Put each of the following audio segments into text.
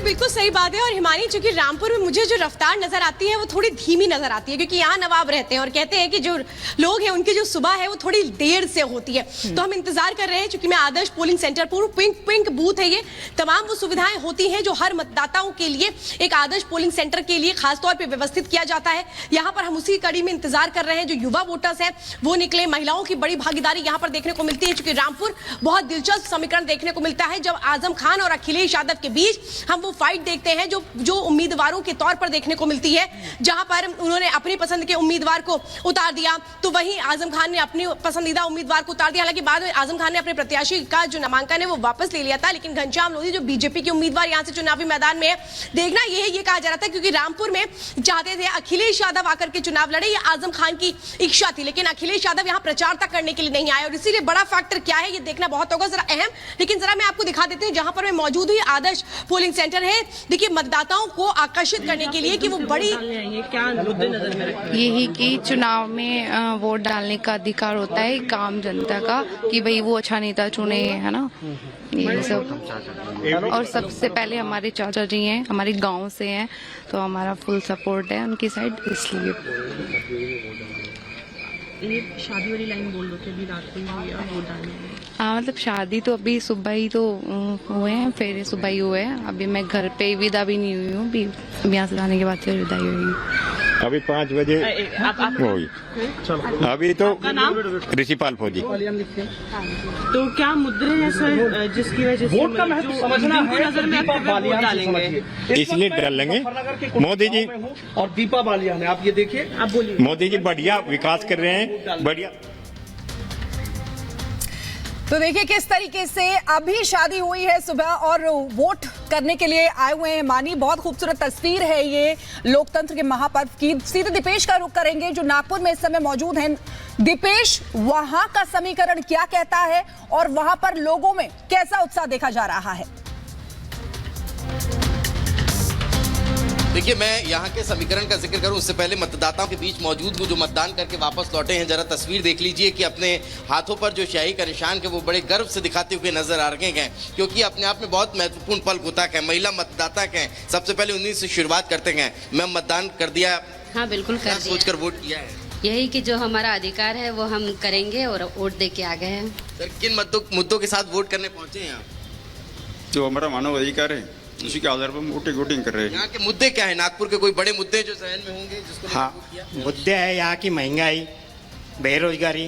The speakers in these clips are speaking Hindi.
बिल्कुल सही बात है। और हिमानी, चूंकि रामपुर में मुझे जो रफ्तार नजर आती है वो थोड़ी धीमी नजर आती है, क्योंकि यहाँ नवाब रहते हैं और कहते हैं कि जो लोग हैं उनकी जो सुबह है वो थोड़ी देर से होती है। तो हम इंतजार कर रहे हैं, चूंकि मैं आदर्श पोलिंग सेंटर पूर्व पिंक बूथ है, ये तमाम वो सुविधाएं होती हैं जो हर मतदाताओं के लिए एक आदर्श पोलिंग सेंटर के लिए खासतौर पर व्यवस्थित किया जाता है। यहाँ पर हम उसी कड़ी में इंतजार कर रहे हैं। जो युवा वोटर्स हैं वो निकले, महिलाओं की बड़ी भागीदारी यहाँ पर देखने को मिलती है। चूंकि रामपुर बहुत दिलचस्प समीकरण देखने को मिलता है जब आजम खान और अखिलेश यादव के बीच हम वो फाइट देखते हैं जो उम्मीदवारों के तौर पर देखने को मिलती है, जहां पर उन्होंने अपनी पसंद के उम्मीदवार को उतार दिया, तो वहीं आजम खान ने अपनी पसंदीदा उम्मीदवार को उतार दिया। हालांकि बाद में आजम खान ने अपने प्रत्याशी का जो नामांकन है वो वापस ले लिया था, लेकिन घनश्याम लोधी जो बीजेपी के उम्मीदवार यहां से चुनावी मैदान में है, देखना ये कहा जा रहा था, क्योंकि रामपुर में चाहते थे अखिलेश यादव आकर के चुनाव लड़े, ये आजम खान की इच्छा थी, लेकिन अखिलेश यादव यहां प्रचार तक करने के लिए नहीं आए। और इसीलिए बड़ा फैक्टर क्या है ये देखना बहुत होगा जरा अहम। लेकिन जरा मैं आपको दिखा देती हूं जहां पर मैं मौजूद हुई, आदर्श पोलिंग सेंटर है। देखिए, मतदाताओं को आकर्षित करने के लिए कि वो बड़ी क्या मुद्दे नजर में रखते हैं? यही कि चुनाव में वोट डालने का अधिकार होता है एक आम जनता का, कि भाई वो अच्छा नेता चुने, है ना, ये सब। और सबसे पहले हमारे चाचा जी हैं, हमारे गांव से हैं, तो हमारा फुल सपोर्ट है उनकी साइड, इसलिए। ये शादी वाली लाइन बोल दो कि अभी रात को ही हुई है वोट डालने में। हाँ, मतलब शादी तो अभी सुबह ही तो हुए हैं, फेरे सुबह ही हुए हैं। अभी मैं घर पे विदा भी नहीं हुई हूँ, अभी यहाँ से जाने के बाद फिर विदाई हुई। अभी 5 बजे हुई। अभी तो ऋषिपाल फौजी। तो क्या मुद्दे हैं सर जिसकी वजह से वोट का महत्व समझना है, नजर में वोट डालेंगे? इसलिए डाल लेंगे मोदी जी और दीपा बालिया ने। आप ये देखिए, आप बोलिए। मोदी जी बढ़िया विकास कर रहे हैं, बढ़िया। तो देखिए किस तरीके से अभी शादी हुई है सुबह और वोट करने के लिए आए हुए हैं मानी। बहुत खूबसूरत तस्वीर है ये लोकतंत्र के महापर्व की। सीधे दीपेश का रुख करेंगे जो नागपुर में इस समय मौजूद हैं। दीपेश, वहां का समीकरण क्या कहता है और वहां पर लोगों में कैसा उत्साह देखा जा रहा है? देखिए, मैं यहाँ के समीकरण का जिक्र करूँ उससे पहले मतदाताओं के बीच मौजूद हूँ जो मतदान करके वापस लौटे हैं। जरा तस्वीर देख लीजिए कि अपने हाथों पर जो स्याही का निशान है वो बड़े गर्व से दिखाते हुए नजर आ रहे हैं, क्योंकि अपने आप में बहुत महत्वपूर्ण पल होता है। महिला मतदाता के सबसे पहले उन्हीं से शुरुआत करते हैं। मैं मतदान कर दिया? हाँ, बिल्कुल कर दिया। सोचकर वोट किया है? यही कि जो हमारा अधिकार है वो हम करेंगे और वोट दे के आ गए हैं। सर, किन मुद्दों के साथ वोट करने पहुंचे हैं आप? जो हमारा मानव अधिकार है उसी के आधार पर वोटिंग कर रहे हैं। यहाँ के मुद्दे क्या है? नागपुर के कोई बड़े मुद्दे जो जहन में होंगे जिसको? हाँ, मुद्दे है यहाँ की महंगाई, बेरोजगारी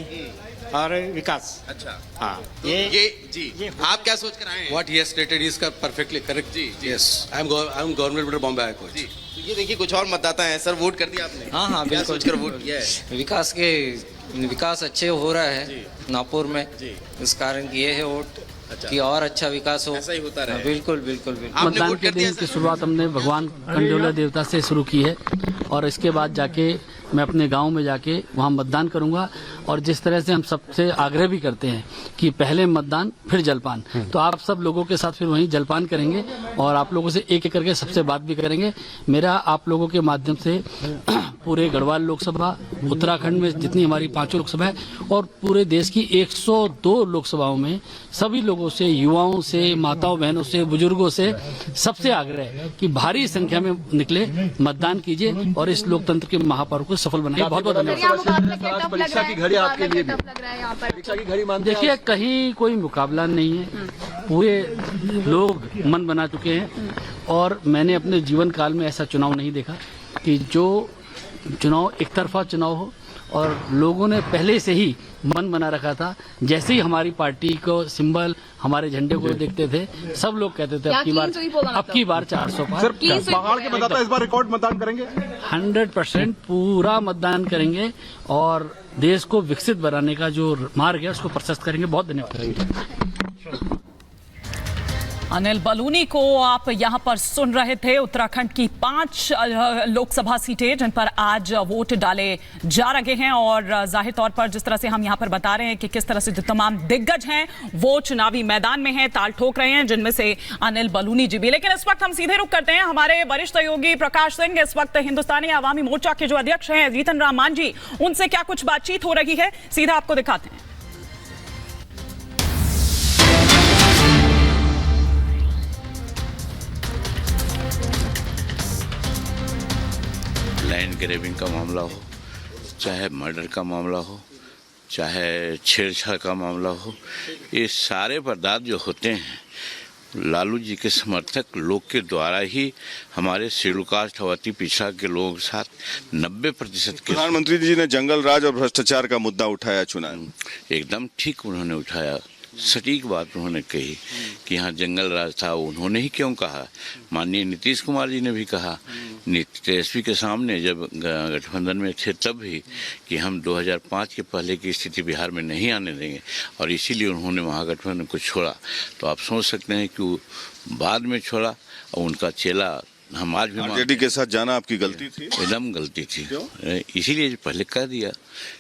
और विकास। अच्छा, हाँ, तो ये जी आप क्या सोच कर आए हैं? What he has stated is perfectly correct. Ji. Yes, I'm government Bombay High Court. जी, तो ये देखिए कुछ और मतदाता हैं। सर, वोट कर दिया आपने? हाँ, क्या बिल्कुल। सोचकर वोट किया है? विकास अच्छे हो रहा है नागपुर में, इस कारण की ये है वोट कि और अच्छा विकास हो। ऐसा ही होता रहे। बिल्कुल बिल्कुल बिल्कुल। मतदान के दिन की शुरुआत हमने भगवान कंडोला देवता से शुरू की है और इसके बाद जाके मैं अपने गांव में जाके वहां मतदान करूंगा। और जिस तरह से हम सबसे आग्रह भी करते हैं कि पहले मतदान फिर जलपान, तो आप सब लोगों के साथ फिर वहीं जलपान करेंगे और आप लोगों से एक एक करके सबसे बात भी करेंगे। मेरा आप लोगों के माध्यम से पूरे गढ़वाल लोकसभा, उत्तराखंड में जितनी हमारी 5 लोकसभा है और पूरे देश की 102 लोकसभाओं में सभी लोगों से, युवाओं से, माताओं बहनों से, बुजुर्गों से सबसे आग्रह है कि भारी संख्या में निकले, मतदान कीजिए और इस लोकतंत्र के महापर्व को सफल बनाइए। बहुत बहुत धन्यवाद। परीक्षा की घड़ी आपके लिए परीक्षा की घड़ी मानते हैं? देखिए, कहीं कोई मुकाबला नहीं है, पूरे लोग मन बना चुके हैं और मैंने अपने जीवन काल में ऐसा चुनाव नहीं देखा कि जो चुनाव एक तरफा चुनाव हो और लोगों ने पहले से ही मन बना रखा था। जैसे ही हमारी पार्टी को सिंबल, हमारे झंडे को देखते थे, सब लोग कहते थे अब की बार 400 पार। पहाड़ के मतदाता इस बार रिकॉर्ड मतदान करेंगे। 100% पूरा मतदान करेंगे और देश को विकसित बनाने का जो मार्ग है उसको प्रशस्त करेंगे। बहुत धन्यवाद। अनिल बलूनी को आप यहां पर सुन रहे थे। उत्तराखंड की 5 लोकसभा सीटें जिन पर आज वोट डाले जा रहे हैं और जाहिर तौर पर जिस तरह से हम यहां पर बता रहे हैं कि किस तरह से जो तमाम दिग्गज हैं वो चुनावी मैदान में हैं, ताल ठोक रहे हैं, जिनमें से अनिल बलूनी जी भी। लेकिन इस वक्त हम सीधे रुख करते हैं हमारे वरिष्ठ सहयोगी प्रकाश सिंह, इस वक्त हिंदुस्तानी आवामी मोर्चा के जो अध्यक्ष हैं जीतन राम मांझी, उनसे क्या कुछ बातचीत हो रही है सीधा आपको दिखाते हैं। लैंड ग्रैबिंग का मामला हो, चाहे मर्डर का मामला हो, चाहे छेड़छाड़ का मामला हो, ये सारे पदार्थ जो होते हैं लालू जी के समर्थक लोग के द्वारा ही हमारे शेड्यूल कास्ट हवाती पिछड़ा के लोगों के साथ 90% के प्रधानमंत्री जी ने जंगल राज और भ्रष्टाचार का मुद्दा उठाया चुनाव। एकदम ठीक उन्होंने उठाया, सटीक बात उन्होंने कही कि यहाँ जंगल राज था। उन्होंने ही क्यों कहा, माननीय नीतीश कुमार जी ने भी कहा तेजस्वी के सामने जब गठबंधन में थे तब भी कि हम 2005 के पहले की स्थिति बिहार में नहीं आने देंगे, और इसीलिए उन्होंने महागठबंधन को छोड़ा। तो आप सोच सकते हैं कि वो बाद में छोड़ा और उनका चेला हम आज भी आरजेडी के साथ जाना आपकी गलती थी? एकदम गलती थी, इसीलिए पहले कह दिया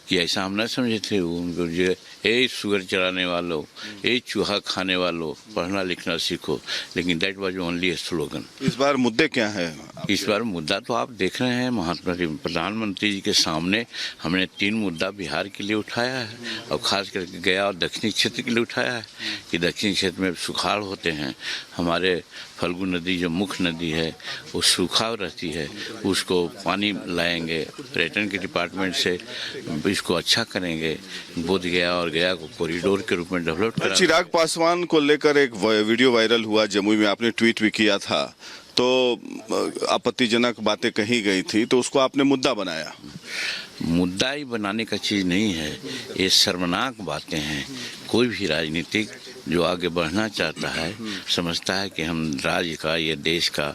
कि ऐसा हम न समझे थे। उनको जो ए शुगर चलाने वालों, ए चूहा खाने वालों, पढ़ना लिखना सीखो, लेकिन that was only A slogan. इस बार मुद्दे क्या है? इस बार मुद्दा तो आप देख रहे हैं, महात्मा जी प्रधानमंत्री जी के सामने हमने 3 मुद्दा बिहार के लिए उठाया है, और खास करके गया और दक्षिणी क्षेत्र के लिए उठाया है कि दक्षिणी क्षेत्र में सुखाड़ होते हैं। हमारे फल्गु नदी जो मुख्य नदी है वो सूखा रहती है, उसको पानी लाएंगे, पर्यटन के डिपार्टमेंट से इसको अच्छा करेंगे। बोध गया और गया को कॉरिडोर के रूप में डेवलप करा। चिराग पासवान को लेकर एक वीडियो वायरल हुआ, जमुई में आपने ट्वीट भी किया था, तो आपत्तिजनक बातें कही गई थी, तो उसको आपने मुद्दा बनाया। मुद्दा ही बनाने का चीज़ नहीं है, ये शर्मनाक बातें हैं। कोई भी राजनीतिक जो आगे बढ़ना चाहता है समझता है कि हम राज्य का, ये देश का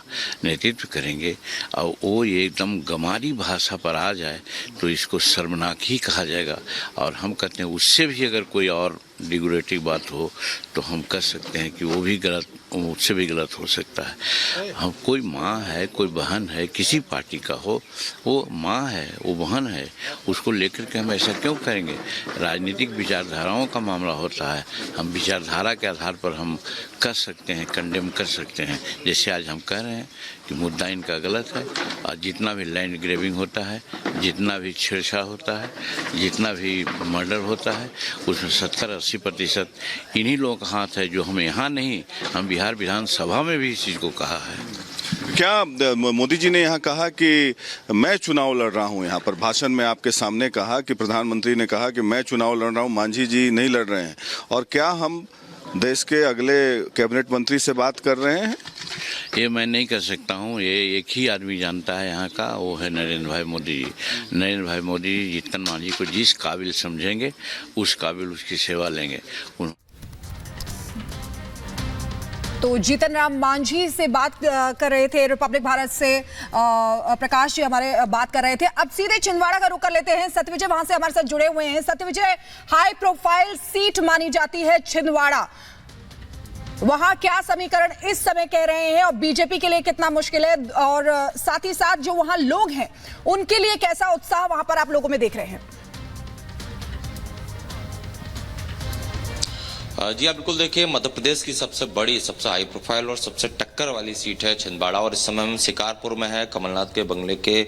नेतृत्व करेंगे, और वो ये एकदम गंवारी भाषा पर आ जाए तो इसको शर्मनाक ही कहा जाएगा। और हम कहते हैं उससे भी अगर कोई और डिग्रेटिव बात हो तो हम कह सकते हैं कि वो भी गलत, उससे भी गलत हो सकता है। हम कोई माँ है, कोई बहन है, किसी पार्टी का हो, वो माँ है, वो बहन है, उसको लेकर के हम ऐसा क्यों करेंगे? राजनीतिक विचारधाराओं का मामला होता है, हम विचारधारा के आधार पर हम कर सकते हैं, कंडेम कर सकते हैं। जैसे आज हम कह रहे हैं कि मुद्दा इनका गलत है, और जितना भी लैंड ग्रैबिंग होता है, जितना भी छेड़छाड़ होता है, जितना भी मर्डर होता है, उसमें 70-80% इन्हीं लोगों का हाथ है, जो हम यहाँ नहीं, हम बिहार विधानसभा में भी इस चीज़ को कहा है। क्या मोदी जी ने यहाँ कहा कि मैं चुनाव लड़ रहा हूँ? यहाँ पर भाषण में आपके सामने कहा कि प्रधानमंत्री ने कहा कि मैं चुनाव लड़ रहा हूँ, मांझी जी नहीं लड़ रहे हैं, और क्या हम देश के अगले कैबिनेट मंत्री से बात कर रहे हैं? ये मैं नहीं कर सकता हूँ, ये एक ही आदमी जानता है यहाँ का, वो है नरेंद्र भाई मोदी जी। नरेंद्र भाई मोदी जी जीतन मांझी को जिस काबिल समझेंगे उस काबिल उसकी सेवा लेंगे। तो जीतन राम मांझी से बात कर रहे थे, रिपब्लिक भारत से प्रकाश जी हमारे बात कर रहे थे। अब सीधे छिंदवाड़ा का रुख कर लेते हैं, सत्यविजय वहां से हमारे साथ जुड़े हुए हैं। सत्यविजय, हाई प्रोफाइल सीट मानी जाती है छिंदवाड़ा, वहां क्या समीकरण इस समय कह रहे हैं और बीजेपी के लिए कितना मुश्किल है, और साथ ही साथ जो वहां लोग हैं उनके लिए कैसा उत्साह वहां पर आप लोगों में देख रहे हैं? जी आप बिल्कुल देखिए, मध्य प्रदेश की सबसे बड़ी, सबसे हाई प्रोफाइल और सबसे टक्कर वाली सीट है छिंदवाड़ा, और इस समय हम शिकारपुर में है, कमलनाथ के बंगले के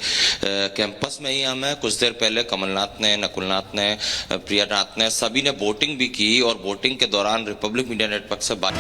कैंपस में ही हम है। कुछ देर पहले कमलनाथ ने, नकुलनाथ ने, प्रियानाथ ने, सभी ने वोटिंग भी की, और वोटिंग के दौरान रिपब्लिक मीडिया नेटवर्क से बात